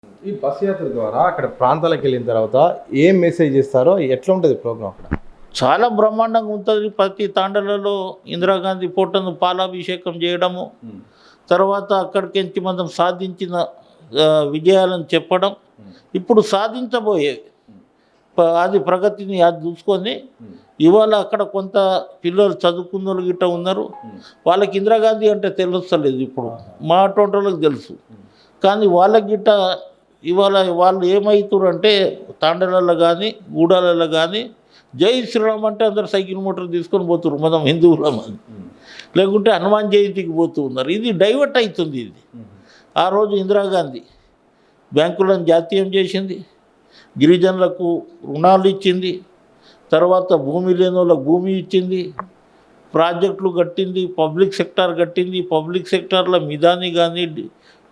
ఈ బస్ యాత్ర ద్వారా అక్కడ ప్రాంతాలకు వెళ్ళిన తర్వాత ఏం మెసేజ్ ఇస్తారో ఎట్లా ఉంటుంది ప్రోగ్రామ్ అక్కడ? చాలా బ్రహ్మాండంగా ఉంటుంది. ప్రతి తాండలలో ఇందిరాగాంధీ ఫోటోను పాలాభిషేకం చేయడము, తర్వాత అక్కడికి మనం సాధించిన విజయాలను చెప్పడం, ఇప్పుడు సాధించబోయేవి అది ప్రగతిని అది చూసుకొని ఇవాళ అక్కడ కొంత పిల్లలు చదువుకున్న వాళ్ళు గిట్ట ఉన్నారు. వాళ్ళకి ఇందిరాగాంధీ అంటే తెలుస్తలేదు, ఇప్పుడు మా అటువంటి తెలుసు. కానీ వాళ్ళకి గిట్ట ఇవాళ వాళ్ళు ఏమవుతారు అంటే తాండలలో కానీ గూడాలలో కానీ జై శ్రీరామ్ అంటే అందరు సైకిల్ మోటార్ తీసుకొని పోతున్నారు మనం హిందువులం, లేకుంటే హనుమాన్ జయంతికి పోతూ ఉన్నారు. ఇది డైవర్ట్ అవుతుంది. ఇది ఆ రోజు ఇందిరాగాంధీ బ్యాంకులను జాతీయం చేసింది, గిరిజనులకు రుణాలు ఇచ్చింది, తర్వాత భూమి లేని వాళ్ళకు భూమి ఇచ్చింది, ప్రాజెక్టులు కట్టింది, పబ్లిక్ సెక్టార్ కట్టింది. పబ్లిక్ సెక్టార్లో మిదాని కానీ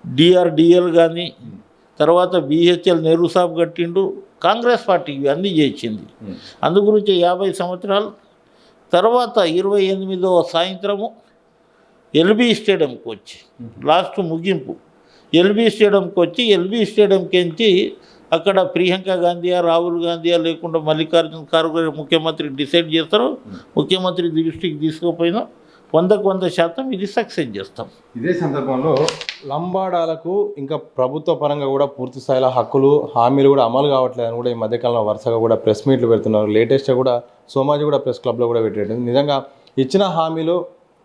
డిఆర్డిఎల్ కానీ తర్వాత బిహెచ్ఎల్ నెహ్రూ సాబ్ కట్టిండు. కాంగ్రెస్ పార్టీ ఇవన్నీ చేసింది. అందు గురించి 50 సంవత్సరాలు తర్వాత 28వ సాయంత్రము ఎల్బీ స్టేడియంకి వచ్చి లాస్ట్ ముగింపు ఎల్బీ స్టేడియంకి వచ్చి ఎల్బీ స్టేడియంకి ఎంచి అక్కడ ప్రియాంక గాంధీయా రాహుల్ గాంధీయా లేకుండా మల్లికార్జున ఖార్గే ముఖ్యమంత్రి డిసైడ్ చేస్తారు. ముఖ్యమంత్రి దృష్టికి తీసుకుపోయినా 100% ఇది సక్సెస్ చేస్తాం. ఇదే సందర్భంలో లంబాడాలకు ఇంకా ప్రభుత్వ పరంగా కూడా పూర్తి స్థాయిలో హక్కులు హామీలు కూడా అమలు కావట్లేదని కూడా ఈ మధ్యకాలంలో వరుసగా కూడా ప్రెస్ మీట్లు పెడుతున్నారు. లేటెస్ట్గా కూడా సోమాజీ కూడా ప్రెస్ క్లబ్లో కూడా పెట్టాడు. నిజంగా ఇచ్చిన హామీలు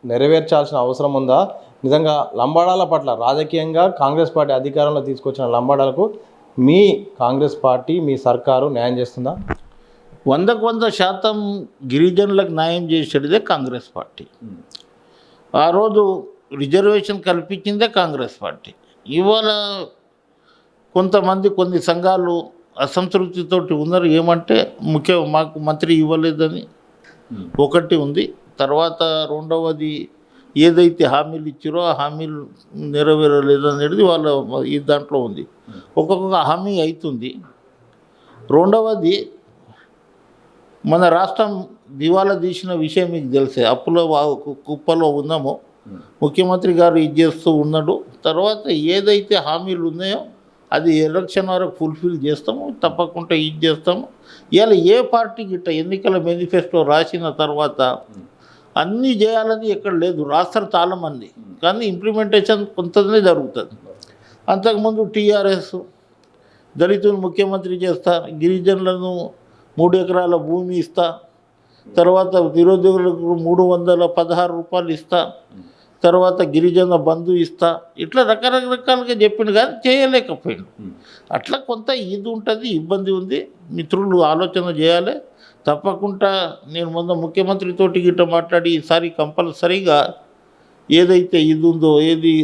నెరవేర్చాల్సిన అవసరం ఉందా? నిజంగా లంబాడాల పట్ల రాజకీయంగా కాంగ్రెస్ పార్టీ అధికారంలో తీసుకొచ్చిన లంబాడాలకు మీ కాంగ్రెస్ పార్టీ మీ సర్కారు న్యాయం చేస్తుందా? 100% గిరిజనులకు న్యాయం చేసేదే కాంగ్రెస్ పార్టీ. ఆ రోజు రిజర్వేషన్ కల్పించిందే కాంగ్రెస్ పార్టీ. ఇవాళ కొంతమంది కొన్ని సంఘాలు అసంతృప్తితోటి ఉన్నారు. ఏమంటే మాకు మంత్రి ఇవ్వలేదని ఒకటి ఉంది. తర్వాత రెండవది ఏదైతే హామీలు ఇచ్చారో ఆ హామీలు నెరవేరలేదు అనేది వాళ్ళ ఈ దాంట్లో ఉంది. ఒక్కొక్క హామీ అవుతుంది. రెండవది మన రాష్ట్రం దివాలా తీసిన విషయం మీకు తెలిసే, అప్పులో కుప్పలో ఉన్నామో ముఖ్యమంత్రి గారు ఇది చేస్తూ ఉన్నాడు. తర్వాత ఏదైతే హామీలు ఉన్నాయో అది ఎలక్షన్ వరకు ఫుల్ఫిల్ చేస్తాము, తప్పకుండా ఇది చేస్తాము. ఇవాళ ఏ పార్టీకి ఇట్లా ఎన్నికల మేనిఫెస్టో రాసిన తర్వాత అన్నీ చేయాలని ఎక్కడ లేదు. రాస్తారు చాలామంది, కానీ ఇంప్లిమెంటేషన్ కొంతనే జరుగుతుంది. అంతకుముందు టీఆర్ఎస్ దళితులను ముఖ్యమంత్రి చేస్తా, గిరిజనులను 3 ఎకరాల భూమి ఇస్తా, తర్వాత నిరుద్యోగులకు 316 రూపాయలు ఇస్తా, తర్వాత గిరిజన బంధు ఇస్తా, ఇట్లా రకరకాలుగా చెప్పిండు కానీ చేయలేకపోయిండు. అట్లా కొంత ఇది ఉంటుంది, ఇబ్బంది ఉంది. మిత్రులు ఆలోచన చేయాలి. తప్పకుండా నేను మొన్న ముఖ్యమంత్రితోటి గిట్ట మాట్లాడి ఈసారి కంపల్సరీగా ఏదైతే ఇది ఉందో ఏది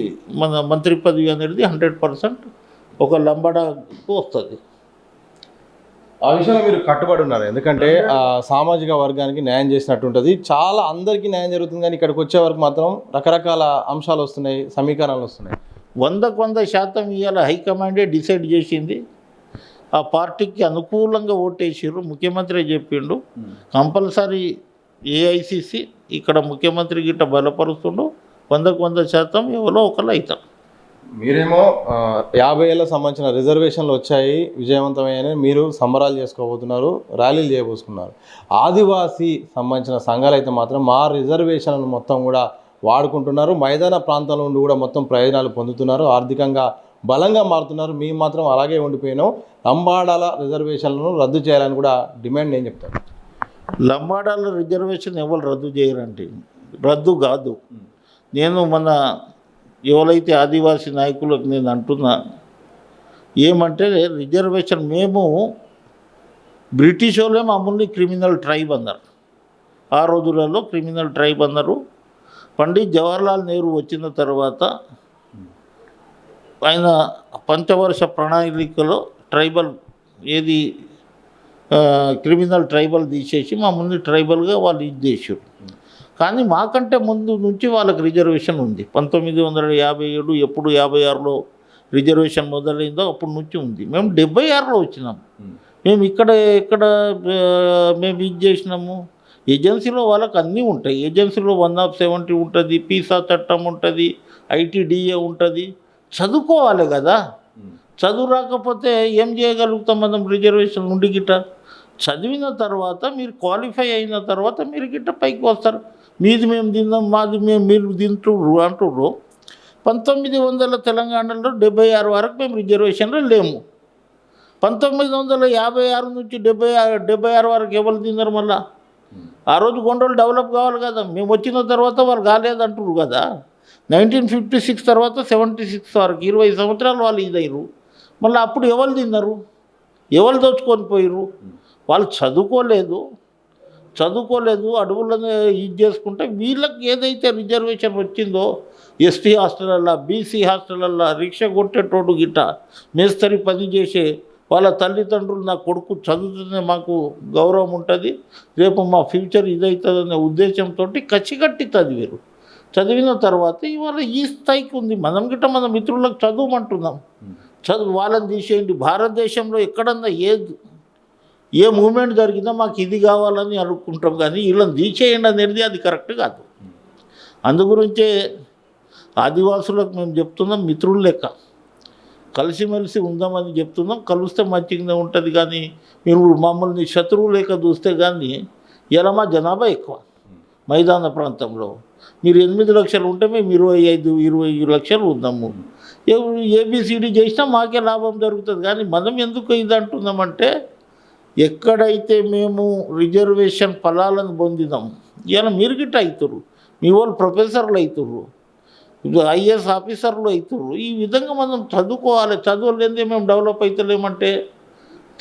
మన మంత్రి పదవి అనేది 100% ఒక లంబాడాకు వస్తుంది. ఆ విషయంలో మీరు కట్టుబడి ఉన్నారు. ఎందుకంటే సామాజిక వర్గానికి న్యాయం చేసినట్టు ఉంటుంది. చాలా అందరికీ న్యాయం జరుగుతుంది, కానీ ఇక్కడికి వచ్చే వరకు మాత్రం రకరకాల అంశాలు వస్తున్నాయి, సమీకరణలు వస్తున్నాయి. 100% ఇవాళ హైకమాండే డిసైడ్ చేసింది. ఆ పార్టీకి అనుకూలంగా ఓటేసారు. ముఖ్యమంత్రి చెప్పిండు కంపల్సరీ ఏఐసిసి ఇక్కడ ముఖ్యమంత్రి గిట్ట బలపరుస్తుండు. 100% ఎవరో ఒకరు అవుతారు. మీరేమో 50 ఏళ్ళకు సంబంధించిన రిజర్వేషన్లు వచ్చాయి, విజయవంతమయ్యాయని మీరు సంబరాలు చేసుకోబోతున్నారు, ర్యాలీలు చేయబోతున్నారు. ఆదివాసీ సంబంధించిన సంఘాలు అయితే మాత్రం మా రిజర్వేషన్లను మొత్తం కూడా వాడుకుంటున్నారు, మైదాన ప్రాంతాల నుండి కూడా మొత్తం ప్రయోజనాలు పొందుతున్నారు, ఆర్థికంగా బలంగా మారుతున్నారు. మేము మాత్రం అలాగే ఉండిపోయినాం. లంబాడాల రిజర్వేషన్లను రద్దు చేయాలని కూడా డిమాండ్ నేను చెప్తాను. లంబాడాల రిజర్వేషన్ ఎవరు రద్దు చేయరండి, రద్దు కాదు. నేను మన ఎవరైతే ఆదివాసీ నాయకులకు నేను అంటున్నా ఏమంటే రిజర్వేషన్ మేము బ్రిటిష్ వాళ్ళే మమ్మల్ని క్రిమినల్ ట్రైబ్ అన్నారు. ఆ రోజులలో క్రిమినల్ ట్రైబ్ అన్నారు. పండిత్ జవహర్లాల్ నెహ్రూ వచ్చిన తర్వాత ఆయన పంచవర్ష ప్రణాళికలో ట్రైబల్ ఏది క్రిమినల్ ట్రైబల్ తీసేసి మమ్మల్ని ట్రైబల్గా వాళ్ళు ఇది చేశారు. కానీ మాకంటే ముందు నుంచి వాళ్ళకి రిజర్వేషన్ ఉంది. 1957 ఎప్పుడు 56లో రిజర్వేషన్ మొదలైందో అప్పటి నుంచి ఉంది. మేము 76లో వచ్చినాం. మేము ఇక్కడ మేము ఇది చేసినాము. ఏజెన్సీలో వాళ్ళకి అన్నీ ఉంటాయి. ఏజెన్సీలో 170 ఉంటుంది, పీసా చట్టం ఉంటుంది, ఐటీడీఏ ఉంటుంది. చదువుకోవాలి కదా, చదువు రాకపోతే ఏం చేయగలుగుతాం మనం రిజర్వేషన్ నుండి గిట్ట? చదివిన తర్వాత మీరు క్వాలిఫై అయిన తర్వాత మీరు గిట్ట పైకి వస్తారు. మీది మేము తిందాం, మాది మీరు తింటుర్రు అంటుర్రు. 1900 తెలంగాణలో 76 వరకు మేము రిజర్వేషన్లో లేము. 1956 నుంచి 76 వరకు ఎవరు తిన్నారు మళ్ళా? ఆ రోజు గొండోలు డెవలప్ కావాలి కదా. మేము వచ్చిన తర్వాత వాళ్ళు కాలేదంటున్నారు కదా. 1956 తర్వాత 76 వరకు 20 సంవత్సరాలు వాళ్ళు ఇదయ్యారు. మళ్ళీ అప్పుడు ఎవరు తిన్నారు? ఎవరు దోచుకొని పోయారు? వాళ్ళు చదువుకోలేదు అడవులను ఇది చేసుకుంటే వీళ్ళకి ఏదైతే రిజర్వేషన్ వచ్చిందో ఎస్టీ హాస్టలల్లో, బీసీ హాస్టలల్లో రిక్షా కొట్టేటోడు గిట్ట మేస్తరి పని చేసే వాళ్ళ తల్లిదండ్రులు నా కొడుకు చదువుతూనే మాకు గౌరవం ఉంటుంది, రేపు మా ఫ్యూచర్ ఇదవుతుందనే ఉద్దేశంతో కచ్చిగట్టి చదివిన తర్వాత ఇవాళ ఈ స్థాయికి ఉంది. మనం గిట్ట మన మిత్రులకు చదువుమంటున్నాం. వాళ్ళని తీసేయండి. భారతదేశంలో ఎక్కడన్నా ఏ మూమెంట్ జరిగినా మాకు ఇది కావాలని అనుకుంటాం, కానీ వీళ్ళని తీసేయండి అనేది అది కరెక్ట్ కాదు. అందుగురించే ఆదివాసులకు మేము చెప్తున్నాం, మిత్రులు లెక్క కలిసిమెలిసి ఉందామని చెప్తున్నాం. కలిస్తే మంచిగానే ఉంటుంది, కానీ మీరు మమ్మల్ని శత్రువు లేక చూస్తే కానీ ఇలా మా జనాభా ఎక్కువ మైదాన ప్రాంతంలో. మీరు 8 లక్షలు ఉంటే మేము 25 లక్షలు ఉందాము. ఏబిసిడి చేసినా మాకే లాభం జరుగుతుంది. కానీ మనం ఎందుకు ఇది అంటున్నామంటే, ఎక్కడైతే మేము రిజర్వేషన్ ఫలాలను పొందినాం, ఇలా మీరు గిట్ట అవుతారు, మీ వాళ్ళు ప్రొఫెసర్లు అవుతారు, ఐఏఎస్ ఆఫీసర్లు అవుతారు. ఈ విధంగా మనం చదువుకోవాలి. చదువు లేనిదే మేము డెవలప్ అవుతలేమంటే,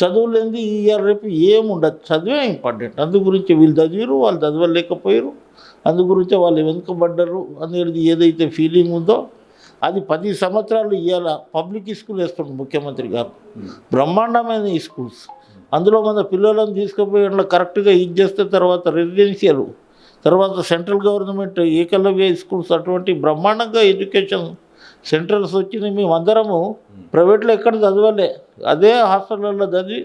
చదువు లేనిది ఇయర్ రేపు ఏముండదు. చదువే ఇంపార్టెంట్. అందు గురించి వీళ్ళు చదివారు, వాళ్ళు చదవలేకపోయారు, అందు గురించే వాళ్ళు వెనుకబడ్డరు అనేది ఏదైతే ఫీలింగ్ ఉందో అది 10 సంవత్సరాలు ఇవాళ పబ్లిక్ స్కూల్ వేస్తుంది ముఖ్యమంత్రి గారు. బ్రహ్మాండమైన ఈ స్కూల్స్, అందులో మన పిల్లలను తీసుకుపోయి అట్లా కరెక్ట్గా ఇది చేస్తే తర్వాత రెసిడెన్షియల్, తర్వాత సెంట్రల్ గవర్నమెంట్ ఏకలవ్య స్కూల్స్, అటువంటి బ్రహ్మాండంగా ఎడ్యుకేషన్ సెంటర్స్ వచ్చినాయి. మేము అందరము ప్రైవేట్లో ఎక్కడ చదవలే, అదే హాస్టళ్ళల్లో చదివి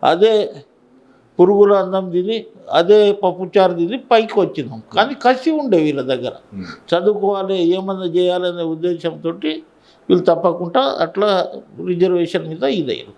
అదే పురుగుల అన్నం తిని అదే పప్పుచారు తిని పైకి వచ్చినాం. కానీ కసి ఉండే వీళ్ళ దగ్గర, చదువుకోవాలి ఏమన్నా చేయాలనే ఉద్దేశంతో వీళ్ళు తప్పకుండా అట్లా రిజర్వేషన్ మీద ఇదయ్యారు.